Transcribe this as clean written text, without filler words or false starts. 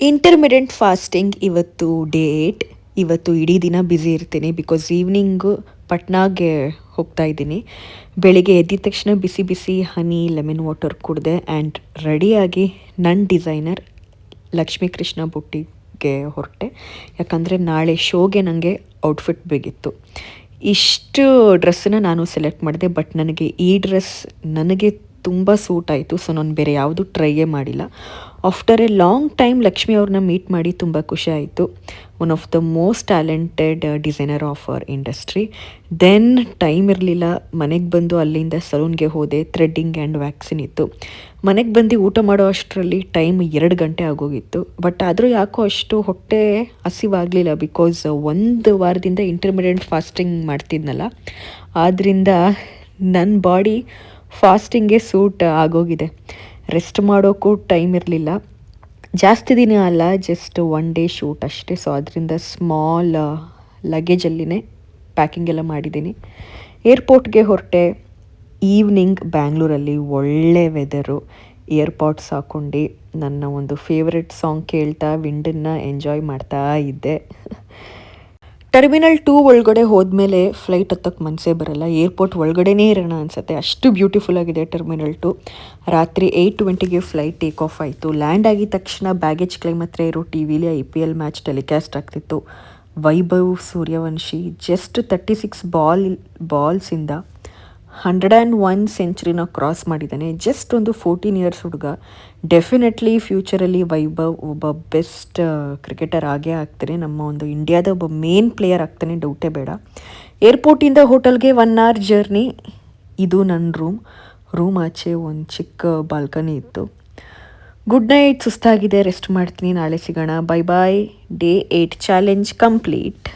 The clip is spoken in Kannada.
ಇಂಟರ್ಮಿಡಿಯೆಂಟ್ ಫಾಸ್ಟಿಂಗ್ ಇವತ್ತು ಡೇಟ್. ಇವತ್ತು ಇಡೀ ದಿನ ಬ್ಯುಸಿ ಇರ್ತೀನಿ ಬಿಕಾಸ್ ಈವ್ನಿಂಗು ಪಟ್ನಾಗೆ ಹೋಗ್ತಾ ಇದ್ದೀನಿ. ಬೆಳಿಗ್ಗೆ ಎದ್ದಿದ ತಕ್ಷಣ ಬಿಸಿ ಬಿಸಿ ಹನಿ ಲೆಮನ್ ವಾಟರ್ ಕುಡಿದೆ ಆ್ಯಂಡ್ ರೆಡಿಯಾಗಿ ನನ್ನ ಡಿಸೈನರ್ ಲಕ್ಷ್ಮೀ ಕೃಷ್ಣ ಬುಟ್ಟಿಗೆ ಹೊರಟೆ. ಯಾಕಂದರೆ ನಾಳೆ ಶೋಗೆ ನನಗೆ ಔಟ್ಫಿಟ್ ಬೇಕಿತ್ತು. ಇಷ್ಟು ಡ್ರೆಸ್ಸನ್ನು ನಾನು ಸೆಲೆಕ್ಟ್ ಮಾಡಿದೆ, ಬಟ್ ನನಗೆ ಈ ಡ್ರೆಸ್ ನನಗೆ ತುಂಬ ಸೂಟ್ ಆಯಿತು. ಸೊ ನಾನು ಬೇರೆ ಯಾವುದೂ ಟ್ರೈಯೇ ಮಾಡಿಲ್ಲ. After a long time Lakshmi ಅವ್ರನ್ನ ಮೀಟ್ ಮಾಡಿ ತುಂಬ ಖುಷಿ ಆಯಿತು. One of the most talented designer of our industry. Then time ಇರಲಿಲ್ಲ, ಮನೆಗೆ ಬಂದು ಅಲ್ಲಿಂದ ಸಲೂನ್ಗೆ ಹೋದೆ. ಥ್ರೆಡ್ಡಿಂಗ್ ಆ್ಯಂಡ್ ವ್ಯಾಕ್ಸಿನ್ ಇತ್ತು. ಮನೆಗೆ ಬಂದು ಊಟ ಮಾಡೋ ಅಷ್ಟರಲ್ಲಿ ಟೈಮ್ 2 ಗಂಟೆ ಆಗೋಗಿತ್ತು. ಬಟ್ ಆದರೂ ಯಾಕೋ ಅಷ್ಟು ಹೊಟ್ಟೆ ಹಸಿವಾಗಲಿಲ್ಲ, ಬಿಕಾಸ್ 1 ವಾರದಿಂದ ಇಂಟರ್ಮಿಡಿಯೆಂಟ್ ಫಾಸ್ಟಿಂಗ್ ಮಾಡ್ತಿದ್ನಲ್ಲ, ಆದ್ದರಿಂದ ನನ್ನ ಬಾಡಿ ಫಾಸ್ಟಿಂಗ್ಗೆ ಸೂಟ್ ಆಗೋಗಿದೆ. ರೆಸ್ಟ್ ಮಾಡೋಕ್ಕೂ ಟೈಮ್ ಇರಲಿಲ್ಲ. ಜಾಸ್ತಿ ದಿನ ಅಲ್ಲ, ಜಸ್ಟ್ 1 ಡೇ ಶೂಟ್ ಅಷ್ಟೇ. ಸೊ ಅದರಿಂದ ಸ್ಮಾಲ್ ಲಗೇಜಲ್ಲಿನೇ ಪ್ಯಾಕಿಂಗ್ ಎಲ್ಲ ಮಾಡಿದ್ದೀನಿ. ಏರ್ಪೋರ್ಟ್ಗೆ ಹೊರಟೆ. ಈವ್ನಿಂಗ್ ಬ್ಯಾಂಗ್ಳೂರಲ್ಲಿ ಒಳ್ಳೆ ವೆದರು. ಇಯರ್ಪಾಡ್ಸ್ ಹಾಕ್ಕೊಂಡು ನನ್ನ ಒಂದು ಫೇವ್ರೆಟ್ ಸಾಂಗ್ ಕೇಳ್ತಾ ವಿಂಡನ್ನು ಎಂಜಾಯ್ ಮಾಡ್ತಾ ಇದ್ದೆ. ಟರ್ಮಿನಲ್ 2 ಒಳಗಡೆ ಹೋದ್ಮೇಲೆ ಫ್ಲೈಟ್ ಹತ್ತಕ್ಕೆ ಮನಸ್ಸೇ ಬರಲ್ಲ. ಏರ್ಪೋರ್ಟ್ ಒಳಗಡೆನೇ ಇರೋಣ ಅನಿಸುತ್ತೆ, ಅಷ್ಟು ಬ್ಯೂಟಿಫುಲ್ ಆಗಿದೆ ಟರ್ಮಿನಲ್ 2. ರಾತ್ರಿ 8:20ಗೆ ಫ್ಲೈಟ್ ಟೇಕ್ ಆಫ್ ಆಯಿತು. ಲ್ಯಾಂಡ್ ಆಗಿದ ತಕ್ಷಣ ಬ್ಯಾಗೇಜ್ ಕ್ಲೈಮ್ ಹತ್ರ ಇರೋ ಟಿ ವಿಲಿ IPL ಮ್ಯಾಚ್ ಟೆಲಿಕಾಸ್ಟ್ ಆಗ್ತಿತ್ತು. ವೈಭವ್ ಸೂರ್ಯವಂಶಿ ಜಸ್ಟ್ 36 ಬಾಲ್ಸಿಂದ 101 ಸೆಂಚುರಿನ ಕ್ರಾಸ್ ಮಾಡಿದ್ದಾನೆ. ಜಸ್ಟ್ ಒಂದು 14 ಇಯರ್ಸ್ ಹುಡುಗ. ಡೆಫಿನೆಟ್ಲಿ ಫ್ಯೂಚರಲ್ಲಿ ವೈಭವ್ ಒಬ್ಬ ಬೆಸ್ಟ್ ಕ್ರಿಕೆಟರ್ ಆಗೇ ಆಗ್ತಾನೆ. ನಮ್ಮ ಒಂದು ಇಂಡಿಯಾದ ಒಬ್ಬ ಮೇನ್ ಪ್ಲೇಯರ್ ಆಗ್ತಾನೆ, ಡೌಟೇ ಬೇಡ. ಏರ್ಪೋರ್ಟಿಂದ ಹೋಟೆಲ್ಗೆ 1 ಅವರ್ ಜರ್ನಿ. ಇದು ನನ್ನ ರೂಮ್ ಆಚೆ ಒಂದು ಚಿಕ್ಕ ಬಾಲ್ಕನಿ ಇತ್ತು. Good night. ಸುಸ್ತಾಗಿದೆ, ರೆಸ್ಟ್ ಮಾಡ್ತೀನಿ. ನಾಳೆ ಸಿಗೋಣ. Bye bye. Day 8 challenge complete.